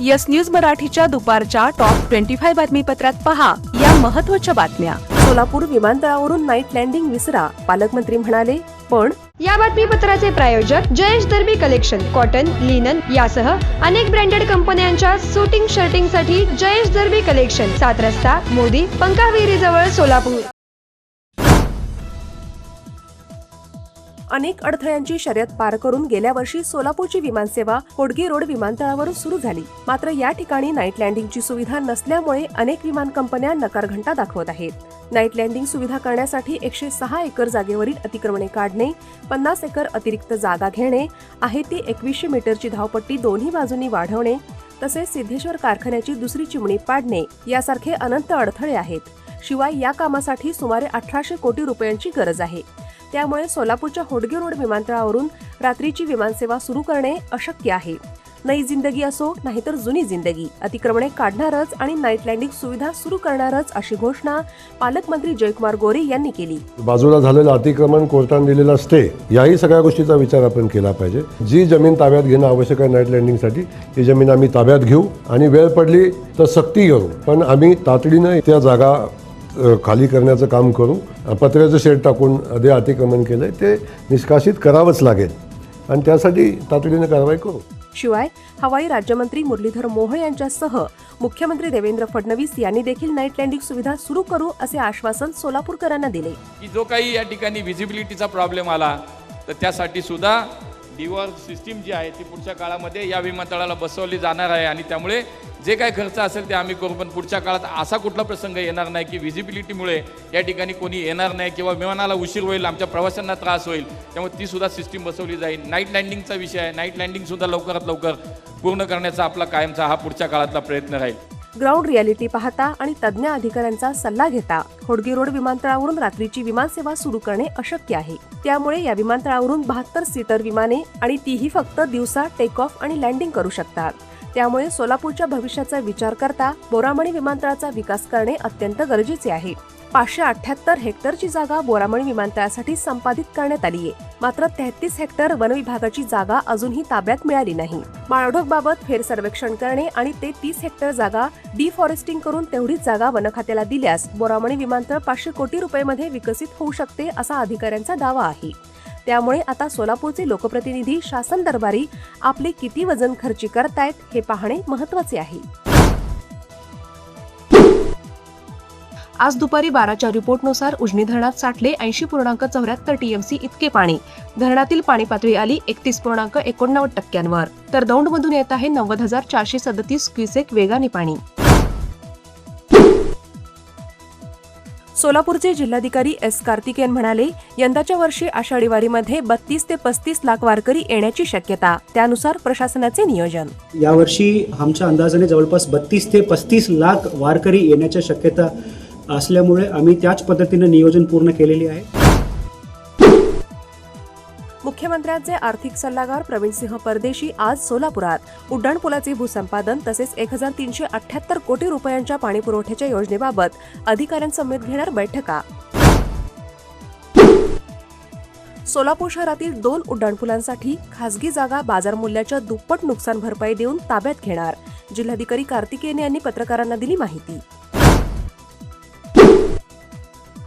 Yes news मराठीच्या दुपारच्या top 25 बातमीपत्रात पहा या महत्त्वाच्या बातम्या। सोलापूर विमानतळावरून नाईट लँडिंग विसरा, पालकमंत्री म्हणाले। पण या बातमीपत्राचे प्रायोजक जयेश दर्बी कलेक्शन, कॉटन, लिनन यासह अनेक ब्रँडेड कंपन्यांच्या सूटिंग शर्टिंग साठी जयेश दर्बी कलेक्शन, 7 रस्ता मोदी पंकाविहिरी जवळ सोलापूर। अनेक अडथळ्यांची शर्यत पार करून गेल्या वर्षी सोलापूरची विमानसेवा होडगी रोड विमानतळावरून सुरू झाली। मात्र या ठिकाणी नाईट लँडिंगची सुविधा नसल्यामुळे अनेक विमान कंपन्या नकारघंटा दाखवत आहेत। नाईट लँडिंग सुविधा करण्यासाठी 106 एकर जागेवरील अतिक्रमणे काढणे, 50 एकर अतिरिक्त जागा घेणे, आहे ती 2100 मीटरची धावपट्टी दोन्ही बाजूंनी वाढवणे, तसेच सिद्धेश्वर कारखान्याची दुसरी चिमणी पाडणे यासारखे अनंत अडथळे आहेत। शिवाय या कामासाठी सुमारे 1800 कोटी रुपयांची गरज आहे। त्यामुळे सोलापूरच्या होडगी रोड विमानतळावरून रात्रीची विमानसेवा सुरू करणे अशक्य आहे। नई जिंदगी असो नाहीतर जुनी जिंदगी, अतिक्रमणे काढणारच आणि नाईट लँडिंग सुविधा सुरू करणारच, अशी घोषणा पालकमंत्री जयकुमार गोरे यांनी केली। बाजूला झालेलं अतिक्रमण, कोर्टाने दिलेला स्टे, याही सगळ्या गोष्टीचा विचार आपण केला पाहिजे। जी जमीन ताब्यात घेणं आवश्यक आहे नाईट लँडिंगसाठी, ती जमीन आम्ही ताब्यात घेऊ आणि वेळ पडली तर सक्ती करू, पण आम्ही तातडीनं त्या जागा खाली करण्याचं काम करू। पत्र्याचं शेड टाकून जे अतिक्रमण केलंय ते निष्कासित करावंच लागेल आणि त्यासाठी तातडीनं कारवाई करू। शिवाय हवाई राज्यमंत्री मुरलीधर मोहोळ यांच्यासह मुख्यमंत्री देवेंद्र फडणवीस यांनी देखील नाईट लँडिंग सुविधा सुरू करू असे आश्वासन सोलापूरकरांना दिले। की जो काही या ठिकाणी व्हिजिबिलिटीचा प्रॉब्लेम आला तर त्यासाठी सुद्धा डिवॉर सिस्टीम जी आहे ती पुढच्या काळामध्ये या विमानतळाला बसवली जाणार आहे आणि त्यामुळे जे काही खर्च असेल ते आम्ही करू, पण पुढच्या काळात असा कुठला प्रसंग येणार नाही की व्हिजिबिलिटीमुळे या ठिकाणी कोणी येणार नाही किंवा विमानाला उशीर होईल, आमच्या प्रवाशांना त्रास होईल, त्यामुळे ती सुद्धा सिस्टीम बसवली जाईल। नाईट लँडिंगचा विषय आहे, नाईट लँडिंग सुद्धा लवकरात लवकर पूर्ण करण्याचा आपला कायमचा हा पुढच्या काळातला प्रयत्न राहील। ग्राउंड रियालिटी पाहता आणि तज्ज्ञ अधिकाऱ्यांचा सल्ला घेता होडगी रोड विमानतळावरून रात्रीची विमानसेवा सुरू करणे अशक्य आहे। त्यामुळे या विमानतळावरून 72 सीटर विमाने आणि तीही फक्त दिवसा टेक ऑफ आणि लँडिंग करू शकतात। त्यामुळे सोलापूरच्या भविष्याचा विचार करता बोरामणी विमानतळाचा विकास करणे अत्यंत गरजेचे आहे। 578 हेक्टरची जागा बोरामणी विमानतळासाठी संपादित करण्यात आली आहे, मात्र 33 हेक्टर वन विभागाची जागा अजूनही ताब्यात मिळाली नाही। माळढोकबाबत फेर सर्वेक्षण करणे आणि ते 30 हेक्टर जागा डिफॉरेस्टिंग करून तेवढीच जागा वन खात्याला दिल्यास बोरामणी विमानतळ 500 कोटी रुपयांमध्ये विकसित होऊ शकते असा अधिकाऱ्यांचा दावा आहे। त्यामुळे आता सोलापूरचे लोकप्रतिनिधी शासन दरबारी आपले किती वजन खर्ची करतायत हे पाहणे महत्त्वाचे आहे। आज दुपारी 12च्या रिपोर्टनुसार उजनी धरणात साठले 80.74 टीएमसी इतके पाणी। धरणातील पाणी पातळी आली 31.89%, तर दौंडमधून येत आहे 90,437 क्युसेक वेगाने पाणी। सोलापूरचे जिल्हाधिकारी एस कार्तिकेयन म्हणाले, यंदाच्या वर्षी आषाढी वारीमध्ये 32 ते 35 लाख वारकरी येण्याची शक्यता, त्यानुसार प्रशासनाचे नियोजन। यावर्षी आमच्या अंदाजाने जवळपास 32 ते 35 लाख वारकरी येण्याच्या शक्यता असल्यामुळे आम्ही त्याच पद्धतीने नियोजन पूर्ण केलेले आहे। मुख्यमंत्र्यांचे आर्थिक सल्लागार प्रवीणसिंह परदेशी आज सोलापुरात उड्डाणपुलाचे भूसंपादन तसेच 1378 कोटी रुपयांच्या पाणीपुरवठ्याच्या योजनेबाबत अधिकाऱ्यांसमेत घेणार बैठका। सोलापूर शहरातील 2 उड्डाणपुलांसाठी खासगी जागा बाजार मूल्याच्या दुप्पट नुकसान भरपाई देऊन ताब्यात घेणार, जिल्हाधिकारी कार्तिकेयन यांनी पत्रकारांना दिली माहिती।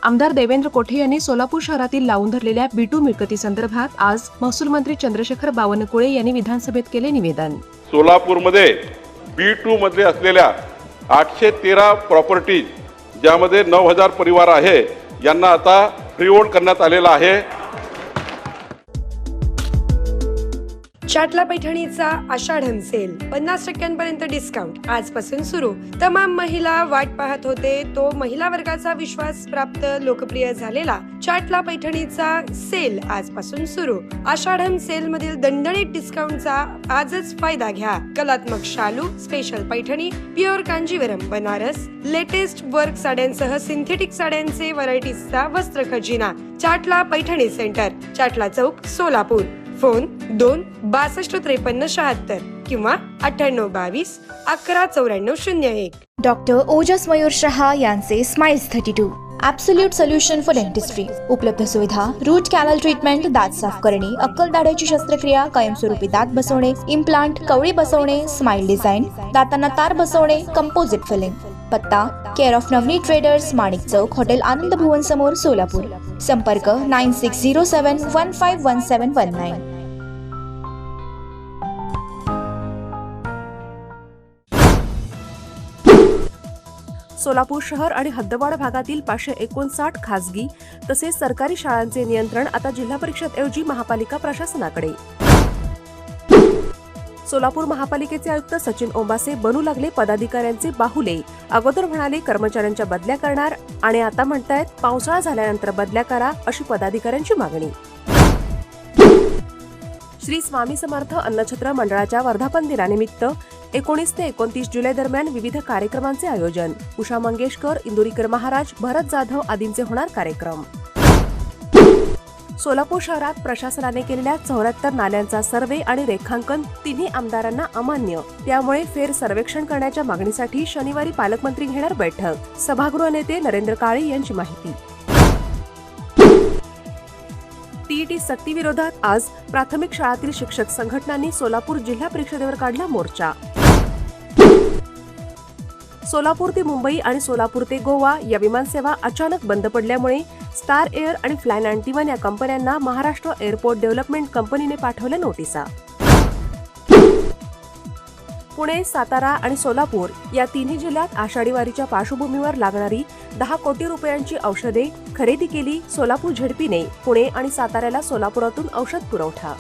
आमदार देवेंद्र कोठे यांनी सोलापूर शहरातील लावून धरलेल्या B2 मिळकतीसंदर्भात आज महसूल मंत्री चंद्रशेखर बावनकुळे यांनी विधानसभेत केले निवेदन। सोलापूरमध्ये B2 मध्ये असलेल्या 813 प्रॉपर्टीज, ज्यामध्ये 9000 परिवार आहे, यांना आता फ्रीहोल्ड करण्यात आलेला आहे। चाटला पैठणीचा आषाढम सेल, 50% डिस्काउंट आजपासून सुरू। तमाम महिला वाट पाहत होते तो महिला वर्गाचा विश्वास प्राप्त लोकप्रिय झालेला चाटला पैठणीचा सेल आजपासून सुरू। आषाढम सेल मधील दणदणीत डिस्काउंटचा आजच फायदा घ्या। कलात्मक शालू, special Paithani, pure Kanjeevaram, Banaras, latest work साड्यांसह सिंथेटिक साड्यांचे व्हरायटीजचा वस्त्र खजिना। चाटला पैठणी सेंटर, चाटला चौक, सोलापूर। फोन 2-6253-76 किंवा 9822-119401। डॉक्टर ओजस मयूर शहा यांचे smiles 32 absolute solution for dentistry. उपलब्ध सुविधा: रूट कॅनल ट्रीटमेंट, दात साफ करणे, अक्कल दाढेची शस्त्रक्रिया, कायमस्वरूपी दात बसवणे, इम्प्लांट, कवळी बसवणे, स्माइल डिझाईन, दातांना तार बसवणे, कंपोजिट फिलिंग. पत्ता: care of Navneet traders, Manik Chowk, hotel Anand Bhuvan समोर, सोलापूर. संपर्क 9607151719. सोलापूर शहर आणि हद्दवाड भागातील 559 खासगी तसेच सरकारी शाळांचे नियंत्रण आता जिल्हा परिषदऐवजी महापालिका प्रशासनाकडे. सोलापूर महापालिकेचे आयुक्त सचिन ओंबासे बनू लागले पदाधिकाऱ्यांचे बाहुले. अगोदर म्हणाले कर्मचाऱ्यांच्या बदल्या करणार आणि आता म्हणतायत पावसाळा झाल्यानंतर बदल्या करा, अशी पदाधिकाऱ्यांची मागणी. श्री स्वामी समर्थ अन्नछत्र मंडळाच्या वर्धापन दिनानिमित्त 19 ते 29 जुलै दरम्यान विविध कार्यक्रमांचे आयोजन. उषा मंगेशकर, इंदुरीकर महाराज, भरत जाधव आदींचे होणार कार्यक्रम. सोलापूर शहरात प्रशासनाने केलेल्या 74 नाल्यांचा सर्व्हे आणि रेखांकन तिन्ही आमदारांना अमान्य. त्यामुळे फेर सर्वेक्षण करण्याच्या मागणीसाठी शनिवारी पालकमंत्री घेणार बैठक. सभागृह नेते नरेंद्र काळे यांची माहिती. टीईटी सक्तीविरोधात आज प्राथमिक शाळातील शिक्षक संघटनांनी सोलापूर जिल्हा परिषदेवर काढला मोर्चा. सोलापूर ते मुंबई आणि सोलापूर ते गोवा या विमानसेवा अचानक बंद पडल्यामुळे स्टार एअर आणि फ्लाय 91 या कंपन्यांना महाराष्ट्र एअरपोर्ट डेव्हलपमेंट कंपनीने पाठवल्या नोटिसा. पुणे, सातारा आणि सोलापूर या तिन्ही जिल्ह्यात आषाढी वारीच्या पार्श्वभूमीवर लागणारी 10 कोटी रुपयांची औषधे खरेदी केली. सोलापूर झेडपीने पुणे आणि साताऱ्याला सोलापुरातून औषध पुरवठा.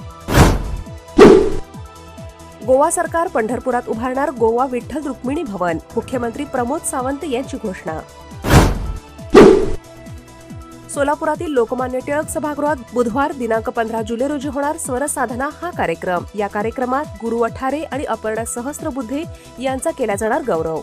गोवा सरकार पंढरपुरात उभारणार गोवा विठ्ठल रुक्मिणी भवन. मुख्यमंत्री प्रमोद सावंत यांची घोषणा. सोलापुरातील लोकमान्य टिळक सभागृहात बुधवार दिनांक 15 जुलै रोजी होणार स्वरसाधना हा कार्यक्रम. या कार्यक्रमात गुरु वठारे आणि अपर्णा सहस्त्रबुद्धे यांचा केला जाणार गौरव.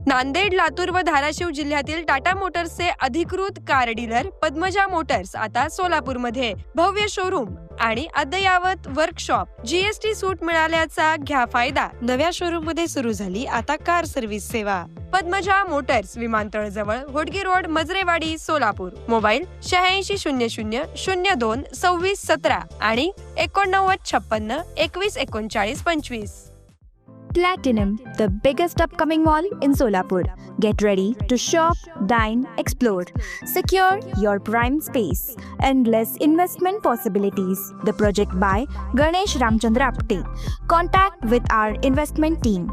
नांदेड, लातूर व धाराशिव जिल्ह्यातील टाटा मोटर्सचे अधिकृत कार डीलर पद्मजा मोटर्स आता सोलापूरमध्ये. भव्य शोरूम आणि अद्ययावत वर्कशॉप. जीएसटी सूट मिळाल्याचा घ्या फायदा. नव्या शोरूम मध्ये सुरू झाली आता कार सर्व्हिस सेवा. पद्मजा मोटर्स, विमानतळ जवळ, होडगी रोड, मजरेवाडी, सोलापूर. मोबाईल 8600022617 आणि 8956213925. Platinum, the biggest upcoming mall in Solapur. Get ready to shop, dine, explore. Secure your prime space. Endless investment possibilities. The project by Ganesh Ramchandra Apte. Contact with our investment team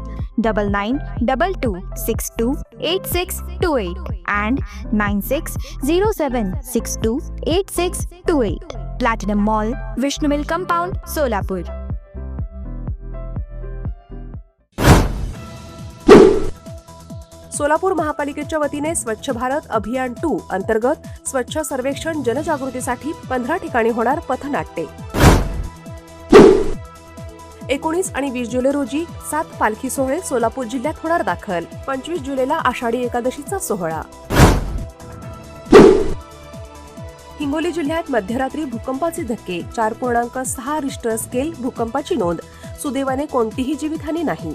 9922628628 and 9607628628. Platinum Mall, Vishnu Mill Compound, Solapur. Solapur महापालिकेच्या वतीने स्वच्छ भारत अभियान 2 अंतर्गत स्वच्छ सर्वेक्षण जनजागृतीसाठी 15 ठिकाणी होणार पथनाट्ये. 19 आणि 20 जुलै रोजी 7 पालखी सोहळे सोलापूर जिल्ह्यात होणार दाखल. 25 जुलैला आषाढी एकादशीचा सोहळा. हिंगोली जिल्ह्यात मध्यरात्री भूकंपाचे धक्के. 4.6 रिश्टर स्केल भूकंपाची नोंद. सुदैवाने कोणतीही जीवितहानी नाही.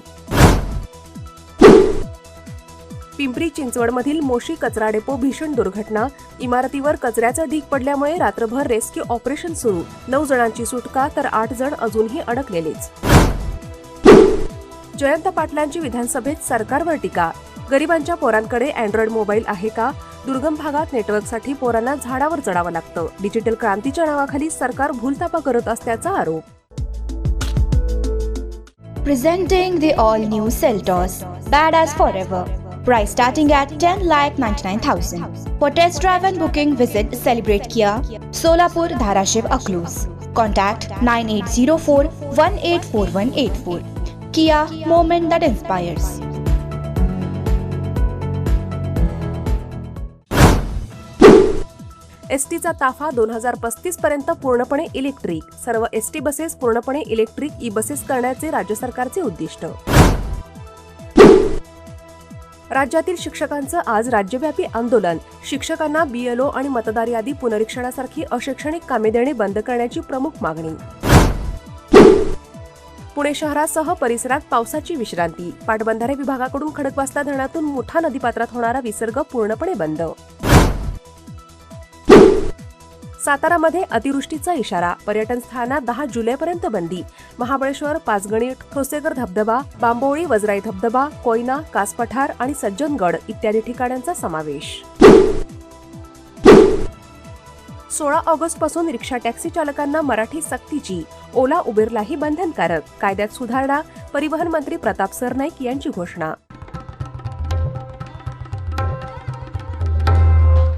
पिंपरी चिंचवडमधील मोशी कचरा डेपो भीषण दुर्घटना. इमारतीवर कचऱ्याचा ढीग पडल्यामुळे रात्रभर रेस्क्यू ऑपरेशन सुरू. 9 जणांची सुटका तर 8 जण अजूनही अडकलेलेच. जयंत पाटलांची विधानसभेत सरकारवर टीका. गरिबांच्या पोरांकडे अँड्रॉइड मोबाईल आहे का? दुर्गम भागात नेटवर्कसाठी पोरांना झाडावर चढावं लागतं. डिजिटल क्रांतीच्या नावाखाली सरकार भूलथापा करत असल्याचा आरोप. Presenting the all new Seltos, badass forever. Price starting at 10,99,000. For test drive and booking, visit Celebrate Kia, Solapur, Dharashiv, Aklus. Contact 9804184184. Kia, moment that inspires. एसटीचा ताफा 2035 पर्यंत पूर्णपणे इलेक्ट्रिक. सर्व एसटी बसेस पूर्णपणे इलेक्ट्रिक ई बसेस करण्याचे राज्य सरकारचे उद्दिष्ट. राज्यातील शिक्षकांचं आज राज्यव्यापी आंदोलन. शिक्षकांना बीएलओ आणि मतदार यादी पुनरीक्षणासारखी अशैक्षणिक कामे देणे बंद करण्याची प्रमुख मागणी. पुणे शहरासह परिसरात पावसाची विश्रांती. पाटबंधारे विभागाकडून खडकवासला धरणातून मुठा नदीपात्रात होणारा विसर्ग पूर्णपणे बंद. सातारामध्ये अतिवृष्टीचा इशारा. पर्यटन स्थळांना 10 जुलैपर्यंत बंदी. महाबळेश्वर, पाचगणी, ठोसेगर धबधबा, बांबोळी, वजराई धबधबा, कोयना, कास पठार आणि सज्जनगड इत्यादी ठिकाणांचा समावेश. 16 ऑगस्टपासून रिक्षा टॅक्सी चालकांना मराठी सक्तीची. ओला उबेरलाही बंधनकारक. कायद्यात सुधारणा. परिवहन मंत्री प्रताप सरनाईक यांची घोषणा.